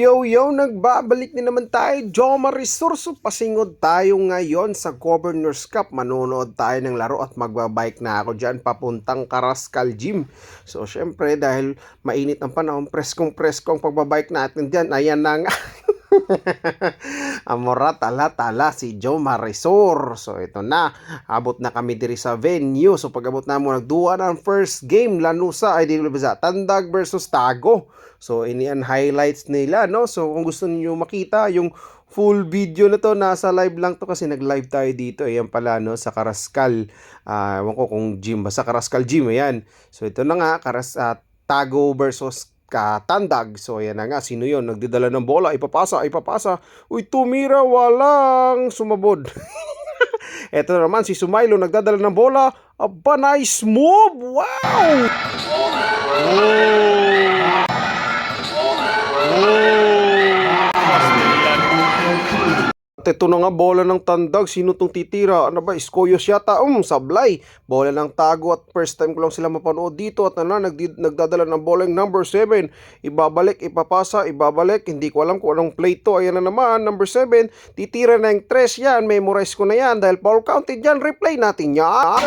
Yo, nagbabalik din naman tayo. Jomar Resorso, pasingod tayo ngayon sa Governor's Cup. Manonood tayo ng laro at magbabike na ako dyan papuntang Carrascal Gym. So, syempre, dahil mainit ang panahon, preskong pagbabike natin dyan. Ayan na nga. Amora tala si Jomar Resor. So ito na, abot na kami diri sa venue. So pag abot na mo nagduwa ng first game Lanusa ay dili ba Tandag versus Tago. So ini ang highlights nila, no? So kung gusto niyo makita yung full video na to, nasa live lang to kasi nag-live tayo dito. Ayan pala, no, sa Carrascal. Ewan ko kung gym ba, sa Carrascal Gym, ayan. So ito na nga, Tago versus Katandag. So ayan na nga, sino yun? Nagdadala ng bola, ipapasa. Uy, tumira, walang sumabod. Eto naman, si Sumailo nagdadala ng bola. Aba, nice move! Wow! At ito na nga, bola ng Tandag. Sino tong titira? Ano ba? Iskoyos yata. Sablay. Bola ng Tago at first time ko lang sila mapanood dito. At nagdadala ng bola yung number 7. Ibabalik, ipapasa, ibabalik. Hindi ko alam kung anong play to. Ayan na naman, number 7. Titira na yung 3 yan. Memorize ko na yan. Dahil foul counted yan. Replay natin yan.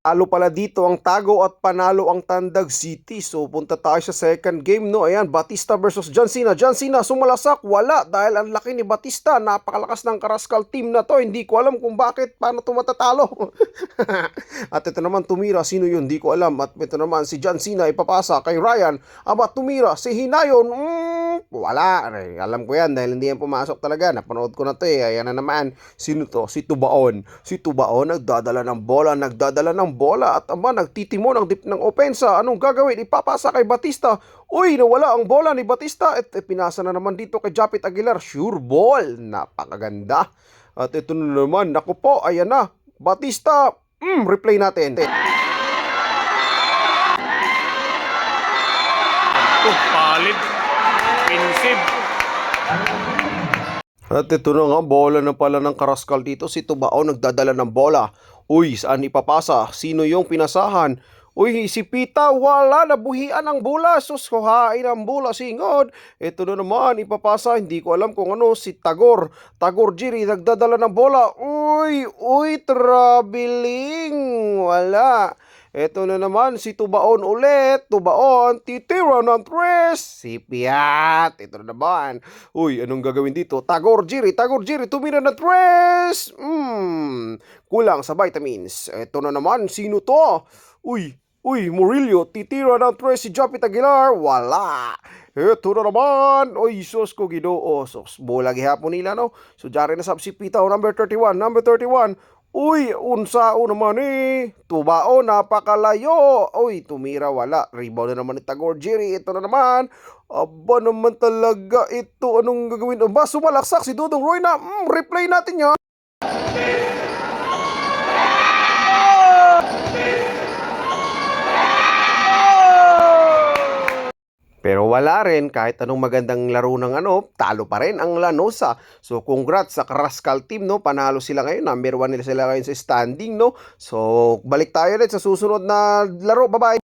Talo pala dito ang Tago at panalo ang Tandag City. So punta tayo sa second game, no. Ayan, Batista versus John Cena. John Cena sumalasak, wala dahil ang laki ni Batista. Napakalakas ng Carrascal team na to. Hindi ko alam kung bakit, paano to matatalo. At ito naman tumira, sino yun? Hindi ko alam. At ito naman si John Cena ipapasa kay Ryan. Aba, tumira si Hinayon. Wala. Alam ko yan dahil hindi yan pumasok talaga. Napanood ko na to eh. Ayan na naman. Sino to? Si Tubaon. Si Tubaon nagdadala ng bola at nagtitimo ng opensa. Anong gagawin? Ipapasa kay Batista. Uy, nawala ang bola ni Batista at pinasa na naman dito kay Japit Aguilar. Sure ball. Napakaganda. At ito na naman. Naku po, ayan na. Batista. Replay natin. Palit. Pinsib. At ito na nga, bola na pala ng Carrascal dito. Si Tubao nagdadala ng bola. Uy, saan ipapasa? Sino yung pinasahan? Uy, si Pita, wala, nabuhian ang bola. Sus, kuhain ang bola, singod. Ito na naman, ipapasa. Hindi ko alam kung ano, si Tagor Giri, nagdadala ng bola. Uy, traveling. Wala. Ito na naman, si Tubaon ulit. Tubaon, titira ng 3. Si Piat. Ito na naman. Uy, anong gagawin dito? Tagor Giri, tumira ng 3. Kulang sa vitamins. Ito na naman, sino to? Uy, Murillo, titira ng 3 si Japit Aguilar. Wala. Ito na naman. Uy, sus ko ginoo. Sus, bola gihapon nila, no? So, jari na sab si Pita, number 31. Uy, unsao naman eh. Tubao, napakalayo. Uy, tumira, wala. Rebound na naman ni Tagor Giri. Ito na naman. Aba naman talaga ito. Anong gagawin? Aba, sumalaksak si Dudong Roy na. Replay natin yan. Pero wala rin, kahit anong magandang laro ng talo pa rin ang Lanusa. So congrats sa Carrascal team, no? Panalo sila ngayon, number 1 nila sila ngayon sa standing, no? So balik tayo ulit sa susunod na laro. Bye-bye!